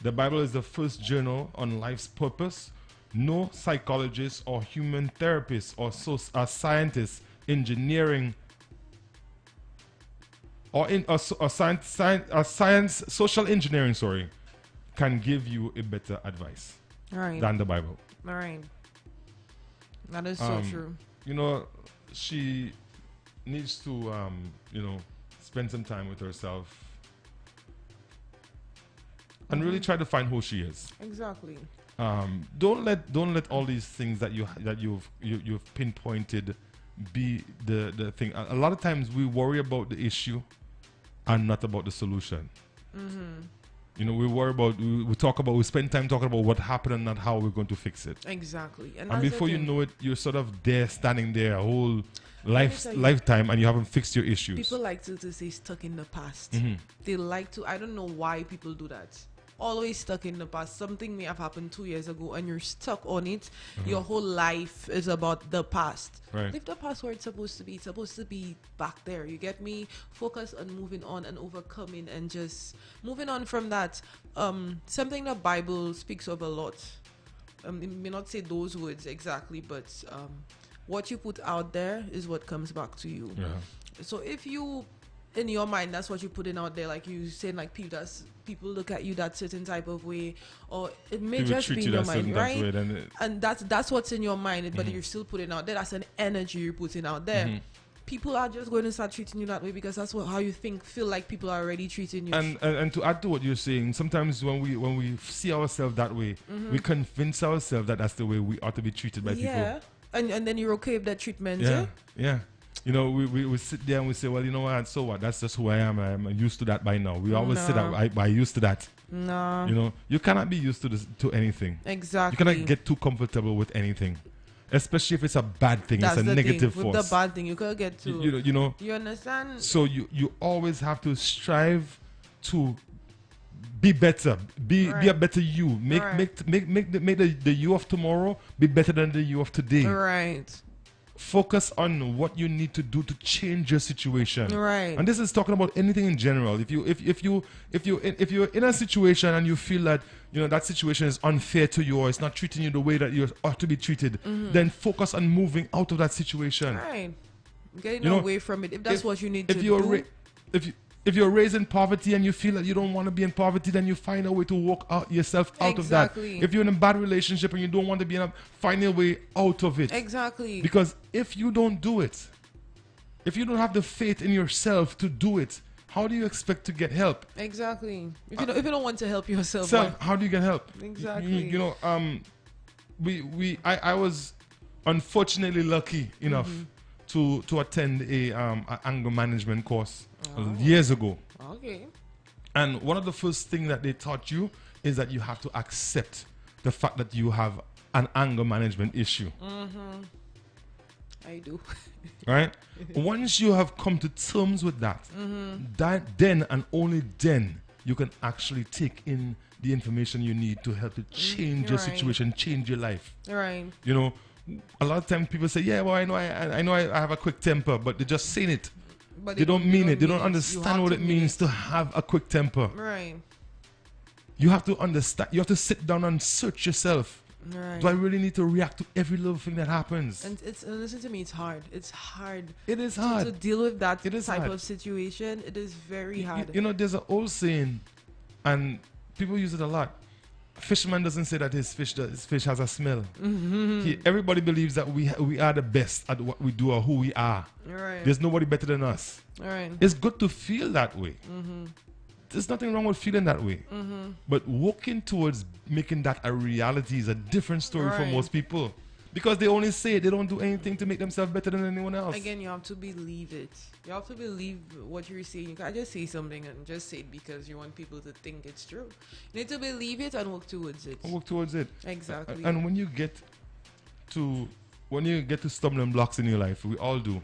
The Bible is the first journal on life's purpose. No psychologist or human therapist or scientist, engineering, or science, social engineering, can give you a better advice than the Bible. All right. That is so true. You know, she needs to, spend some time with herself and really try to find who she is. Exactly. Don't let all these things that you've pinpointed be the thing. A lot of times we worry about the issue and not about the solution. You know, we worry about, we spend time talking about what happened and not how we're going to fix it. Exactly. And before you know it, you're sort of there, standing there a whole lifetime, and you haven't fixed your issues. People like to say stuck in the past. They like to, I don't know why people do that. Always stuck in the past. Something may have happened 2 years ago and you're stuck on it. Your whole life is about the past. Right. Leave the past where it's supposed to be. It's supposed to be back there. You get me? Focus on moving on and overcoming and just moving on from that. Something the Bible speaks of a lot. It may not say those words exactly, but what you put out there is what comes back to you. Yeah. So if you, in your mind, that's what you're putting out there, like you saying, like people look at you that certain type of way, or it may People just treat be you in your that certain mind, type of right? way, then And that's what's in your mind, but you're still putting out there. That's an energy you're putting out there. People are just going to start treating you that way because that's how you feel like people are already treating you. And to add to what you're saying, sometimes when we see ourselves that way, we convince ourselves that that's the way we ought to be treated by people. And then you're okay with that treatment. Yeah. You know, we sit there and we say, well, you know what, so what? That's just who I am. I'm used to that by now. We always say that I used to that. No. You know, you cannot be used to anything. Exactly. You cannot get too comfortable with anything, especially if it's a bad thing. That's it's a the negative thing. force. With the bad thing, you can't get to. You know. You understand? So you always have to strive to be better. Be a better you. Make the you of tomorrow be better than the you of today. Right. Focus on what you need to do to change your situation. Right. And this is talking about anything in general. If you're in a situation and you feel that that situation is unfair to you or it's not treating you the way that you ought to be treated, then focus on moving out of that situation. Right. Getting away from it. If that's what you need to do. If you're raised in poverty and you feel that you don't want to be in poverty, then you find a way to walk yourself out of that. If you're in a bad relationship and you don't want to be find a way out of it. Exactly. Because if you don't do it, if you don't have the faith in yourself to do it, how do you expect to get help? Exactly. If you don't want to help yourself, how do you get help? Exactly. I was unfortunately lucky enough to attend a anger management course years ago. Okay. And one of the first things that they taught you is that you have to accept the fact that you have an anger management issue. I do. Right? Once you have come to terms with that, that then and only then you can actually take in the information you need to help you change your situation, change your life. Right. You know, a lot of times people say, yeah, well, I know I have a quick temper, but they're just saying it. But They don't mean it. They don't You understand have what to it mean means to have a quick temper. Right. You have to understand. You have to sit down and search yourself. Right. Do I really need to react to every little thing that happens? And listen to me, it's hard. It's hard. It is To hard. deal with that It is type hard. of situation. It is very hard. You know, there's an old saying, and people use it a lot. Fisherman doesn't say that his fish has a smell. Everybody believes that we are the best at what we do or who we are. Right. There's nobody better than us. Right. It's good to feel that way. There's nothing wrong with feeling that way. But working towards making that a reality is a different story for Right. most people. Because they only say it, they don't do anything to make themselves better than anyone else. Again, you have to believe it. You have to believe what you're saying. You can't just say something and just say it because you want people to think it's true. You need to believe it and work towards it. Work towards it. Exactly. And when you get to stumbling blocks in your life, we all do.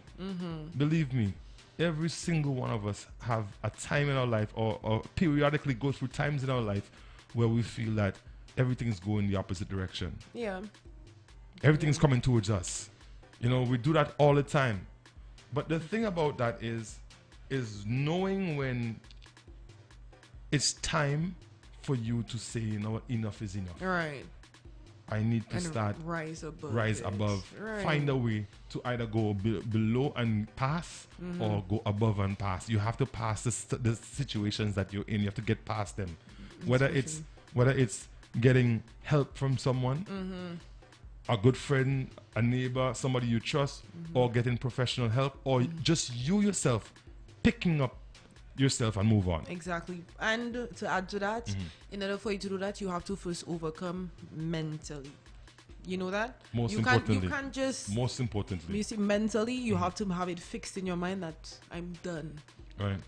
Believe me, every single one of us have a time in our life or periodically go through times in our life where we feel that everything's going the opposite direction. Yeah. Everything's coming towards us. You know, we do that all the time. But the thing about that is knowing when it's time for you to say, you know what, enough is enough. Right. I need to And start rise above. rise it. above, Right. find a way to either go below and pass or go above and pass. You have to pass the situations that you're in. You have to get past them. Whether it's getting help from someone, a good friend, a neighbor, somebody you trust, or getting professional help, or just you yourself picking up yourself and move on. Exactly. And to add to that, in order for you to do that, you have to first overcome mentally. You know that? Most You importantly. can't just... Most importantly. You see, mentally, you have to have it fixed in your mind that I'm done. Right.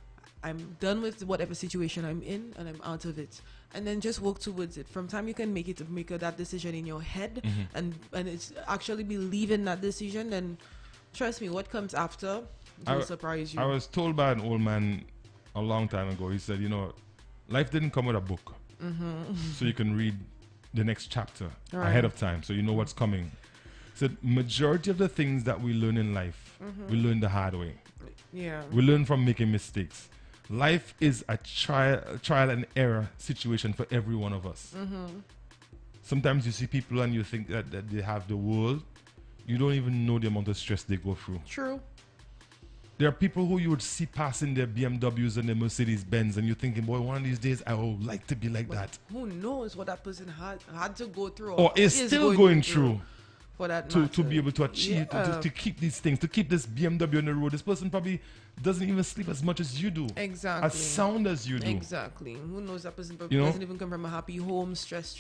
I'm done with whatever situation I'm in and I'm out of it. And then just work towards it. From time you can make that decision in your head and it's actually believe in that decision, then trust me, what comes after will surprise you. I was told by an old man a long time ago, he said, you know, life didn't come with a book. So you can read the next chapter ahead of time so you know what's coming. He said, majority of the things that we learn in life, we learn the hard way. Yeah. We learn from making mistakes. Life is a trial and error situation for every one of us. Sometimes you see people and you think that they have the world. You don't even know the amount of stress they go through. True. There are people who you would see passing their BMWs and their Mercedes Benz, and you're thinking, boy, one of these days I would like to be like that. Who knows what that person had to go through Or is still going through for that to be able to achieve, Yeah. to keep these things, to keep this BMW on the road. This person probably doesn't even sleep as much as you do. Exactly. As sound as you do. Exactly. Who knows that person You know? doesn't even come from a happy home, stress.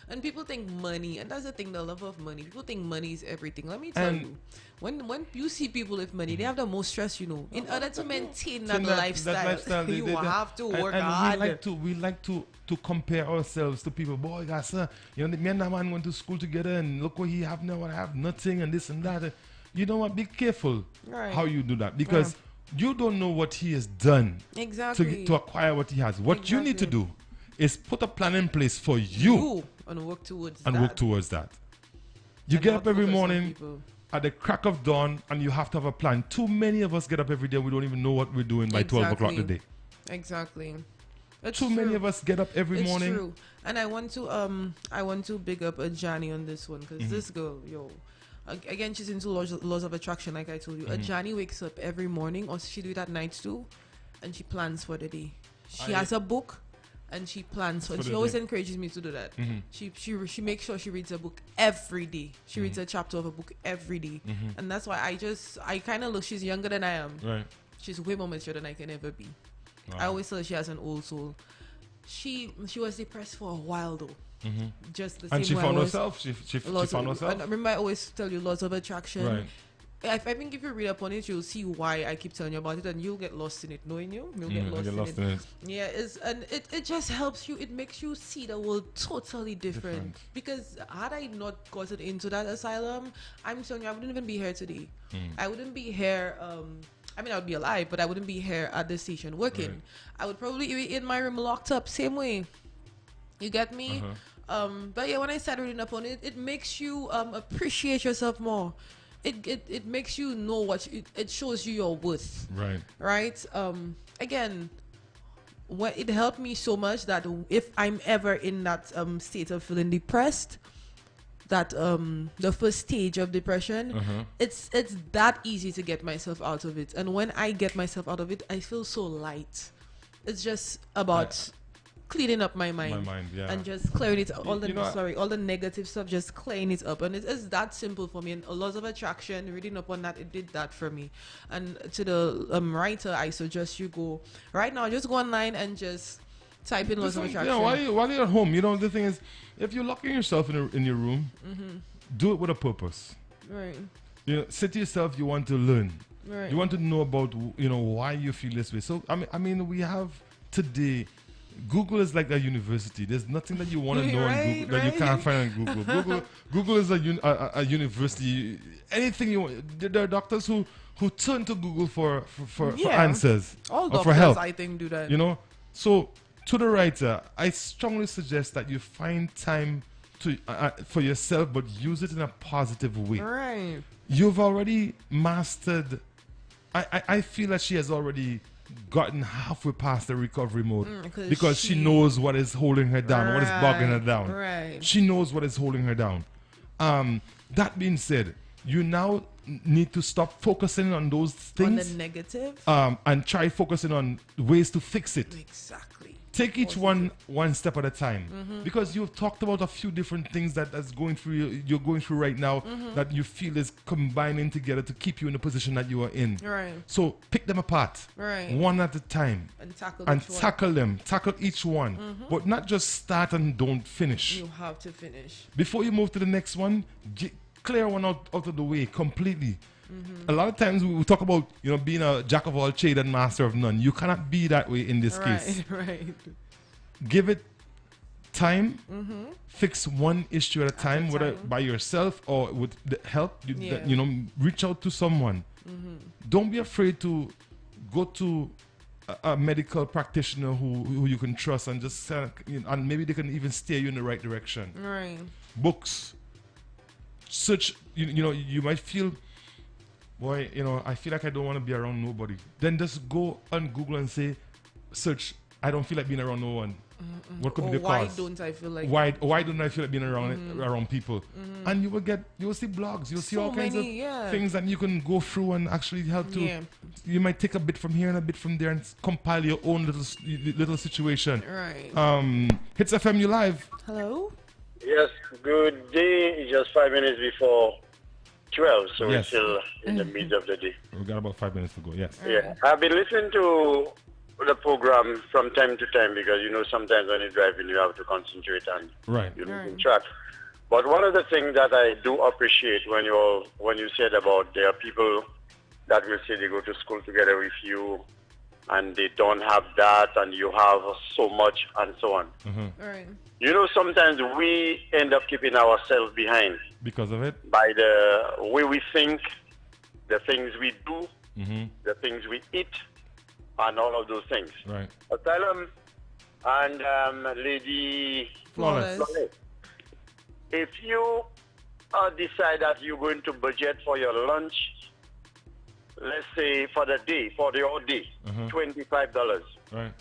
And people think money, and that's the thing, the love of money. People think money is everything. Let me tell And- you, when you see people with money, they have the most stress, you know. In order to maintain that, That lifestyle, they- you they- have to work and hard. we like to compare ourselves to people. Boy, guys, you know, me and that man went to school together, and look what he have now. I have nothing, and this and that. You know what? Be careful Right. how you do that, because you don't know what he has done Exactly. to acquire what he has. What you need to do is put a plan in place for you and work towards and that. work towards that. You And get not up every focus on morning people. at the crack of dawn, and you have to have a plan. Too many of us get up every day. We don't even know what we're doing by 12 o'clock Exactly. today. Exactly. That's Too many true. of us get up every It's morning. true. And I want to big up Ajani on this one, because this girl, again, she's into laws of attraction, like I told you. Ajani wakes up every morning, or she do it at night too, and she plans for the day. She has a book, and she plans for. For And she the always day. encourages me to do that. She makes sure she reads a book every day. She reads a chapter of a book every day, and that's why I kind of look. She's younger than I am. Right. She's way more mature than I can ever be. Wow. I always tell her she has an old soul. She was depressed for a while though. Just the same And she way found I was. herself. She Laws found of, herself. and remember, I always tell you laws of attraction. Right. I think if you read up on it, you'll see why I keep telling you about it, and you'll get lost in it. Knowing you'll get lost in it. Yeah, and it just helps you. It makes you see the world totally different. Because had I not gotten into that asylum, I'm telling you, I wouldn't even be here today. I wouldn't be here. I mean, I would be alive, but I wouldn't be here at the station working. Right. I would probably be in my room locked up, same way. You get me? But yeah, when I started reading up on it, it makes you appreciate yourself more. It makes you know it shows you your worth. Right. Again, what it helped me so much that if I'm ever in that state of feeling depressed, that the first stage of depression, it's that easy to get myself out of it. And when I get myself out of it, I feel so light. It's just about cleaning up my mind, and just clearing it all the negative stuff, just clearing it up. And it's that simple for me. And a lot of attraction, reading up on that, it did that for me. And to the writer, I suggest you go right now, just go online and just type in laws of attraction. Yeah, while you're at home, the thing is, if you're locking yourself in your room, do it with a purpose. Right. Say to yourself, you want to learn. Right. You want to know about why you feel this way. So I mean we have today, Google is like a university. There's nothing that you want to know on Google that you can't find on Google. Google is a university. Anything you want. There are doctors who turn to Google for answers. All or doctors, for help. I think, do that. So to the writer, I strongly suggest that you find time to for yourself, but use it in a positive way. Right. You've already mastered. I feel that she has already gotten halfway past the recovery mode because she knows what is holding her down, what is bogging her down. Right. She knows what is holding her down. That being said, you now need to stop focusing on those things, on the negative, and try focusing on ways to fix it. Exactly. Take each one step at a time, because you've talked about a few different things that's going through you're going through right now that you feel is combining together to keep you in the position that you are in. Right. So pick them apart, one at a time, and tackle each one, but not just start and don't finish. You have to finish before you move to the next one. Clear one out of the way completely. A lot of times we talk about being a jack of all trades and master of none. You cannot be that way in this case. Right. Give it time. Fix one issue at a time, whether by yourself or with the help. Reach out to someone. Don't be afraid to go to a medical practitioner who you can trust, and just and maybe they can even steer you in the right direction. Right. Books. Search. You might feel, boy, I feel like I don't want to be around nobody. Then just go on Google and search, I don't feel like being around no one. What could be the cause? Why don't I feel like why don't I feel like being around people? And you will see blogs, you'll see all kinds of things that you can go through and actually help to. You might take a bit from here and a bit from there and compile your own little situation. Right. Hits FM, you live. Hello. Yes, good day. It's just 5 minutes before 12, so we're still in the middle of the day. We got about 5 minutes to go, yes. Yeah, I've been listening to the program from time to time because, sometimes when you're driving, you have to concentrate and you're losing track. But one of the things that I do appreciate when you said about there are people that will say they go to school together with you and they don't have that and you have so much and so on. Right. Sometimes we end up keeping ourselves behind. Because of it? By the way we think, the things we do, the things we eat, and all of those things. Right. Asylum and Lady Flawless. If you decide that you're going to budget for your lunch, let's say for the whole day, $25. Right.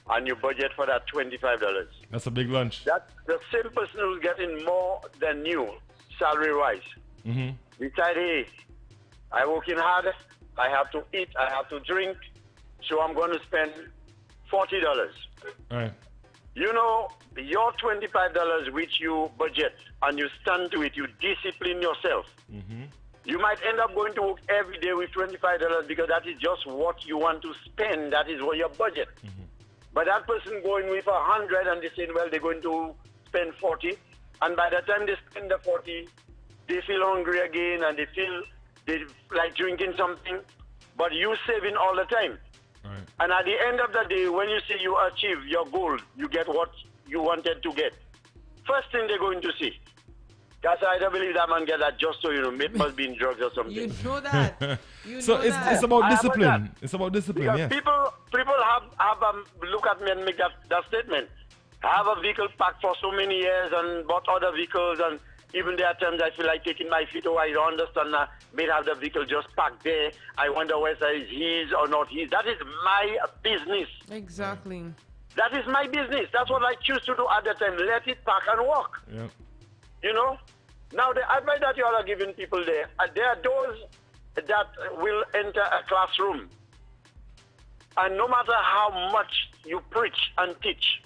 And you budget for that $25. That's a big lunch. That's the same person who's getting more than you, salary-wise. Decide, hey, I working hard, I have to eat, I have to drink, so I'm going to spend $40. Right. Your $25 which you budget and you stand to it, you discipline yourself. You might end up going to work every day with $25 because that is just what you want to spend. That is what your budget. But that person going with 100 and they saying, well, they're going to spend 40. And by the time they spend the 40, they feel hungry again and they feel They like drinking something, but you saving all the time. Right. And at the end of the day, when you see you achieve your goal, you get what you wanted to get. First thing they're going to see. Because I don't believe that man get that just so, it must be in drugs or something. You know that. So it's about discipline. It's about discipline, because people have look at me and make that statement. I have a vehicle parked for so many years and bought other vehicles, and even there are times I feel like taking my feet away. I don't understand that. May have the vehicle just parked there. I wonder whether it's his or not his. That is my business. Exactly. That is my business. That's what I choose to do at the time. Let it park and walk. Yeah. Now the advice that you all are giving people there are those that will enter a classroom, and no matter how much you preach and teach,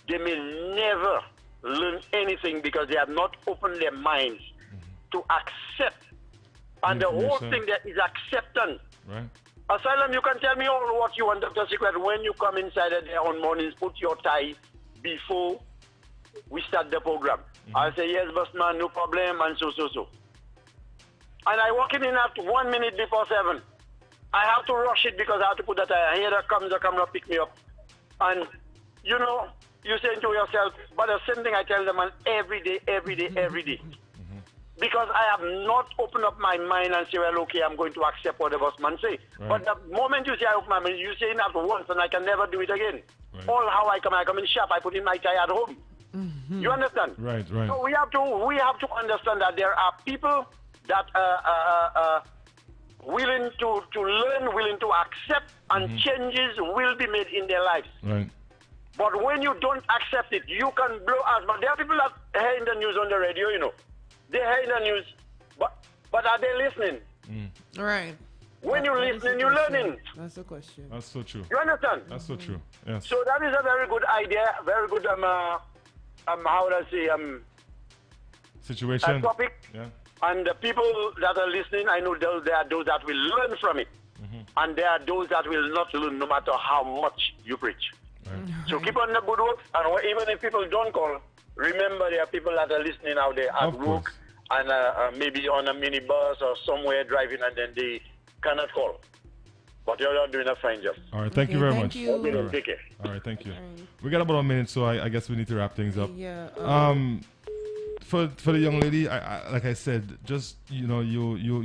they may never learn anything because they have not opened their minds to accept. And the whole thing there is acceptance. Right. Asylum, you can tell me all what you want, Dr. Secret. When you come inside there on mornings, put your tie before we start the program. I'll say, yes, boss man, no problem, and so. And I walk in at 1 minute before 7. I have to rush it because I have to put that tie. Here comes the camera, pick me up. And, you say to yourself, but the same thing I tell them every day. Because I have not opened up my mind and say, well, okay, I'm going to accept what the boss man say. Right. But the moment you say I open my mind, you say it once and I can never do it again. Right. All how I come in shop, I put in my tie at home. You understand? Right. So we have to understand that there are people that are willing to learn, willing to accept, and changes will be made in their lives. Right. But when you don't accept it, you can blow us. But there are people that hear in the news on the radio, They hear in the news, but are they listening? Right. When you're listening, you're learning. That's the question. That's so true. You understand? That's so true. Yes. So that is a very good idea, very good how would I say situation topic. Yeah. And the people that are listening, I know there are those that will learn from it, and there are those that will not learn, no matter how much you preach. Right. So keep on the good work, and even if people don't call, remember there are people that are listening out there at work and maybe on a minibus or somewhere driving, and then they cannot call. But you're all doing a fine job. All right, thank you very much. You. Okay, take care. All right, thank you. Right. We got about a minute, so I guess we need to wrap things up. Yeah. For the young lady, like I said, just you're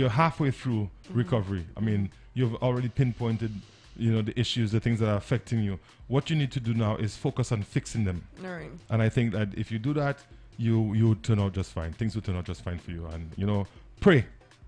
halfway through recovery. I mean, you've already pinpointed the issues, the things that are affecting you. What you need to do now is focus on fixing them. All right. And I think that if you do that, you turn out just fine. Things will turn out just fine for you. And pray.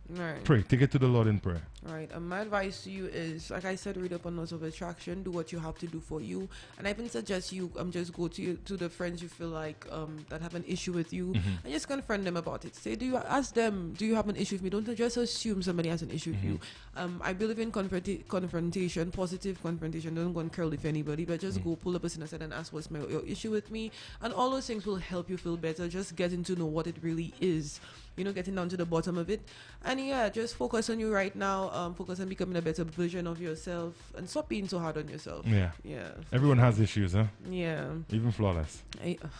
Right. Pray. Take it to the Lord in prayer. Right. And my advice to you is, like I said, read up on laws of attraction. Do what you have to do for you. And I even suggest you just go to the friends you feel like that have an issue with you, and just confront them about it. Say, ask them, do you have an issue with me? Don't just assume somebody has an issue with you. I believe in confrontation, positive confrontation. Don't go and curl with anybody, but just go pull the person aside and ask what's your issue with me. And all those things will help you feel better. Just getting to know what it really is. Getting down to the bottom of it. And just focus on you right now. Focus on becoming a better version of yourself. And stop being so hard on yourself. Yeah. Yeah. Everyone has issues, huh? Yeah. Even flawless.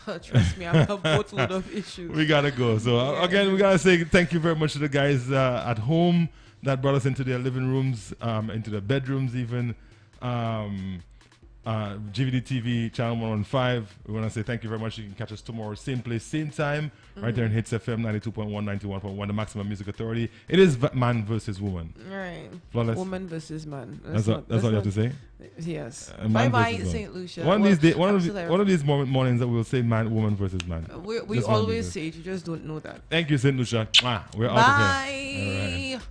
Trust me, I have a boatload of issues. We got to go. So, again, we got to say thank you very much to the guys at home that brought us into their living rooms, into their bedrooms even. GVD TV, channel 115. We want to say thank you very much. You can catch us tomorrow, same place, same time, right there in Hits FM 92.1, 91.1, the Maximum Music Authority. It is man versus woman. Right. Flawless. Woman versus man. That's all you have to say? Yes. Bye-bye, St. Lucia. One of these mornings that we'll say woman versus man. We always say it, you just don't know that. Thank you, St. Lucia. We're out of here. Bye.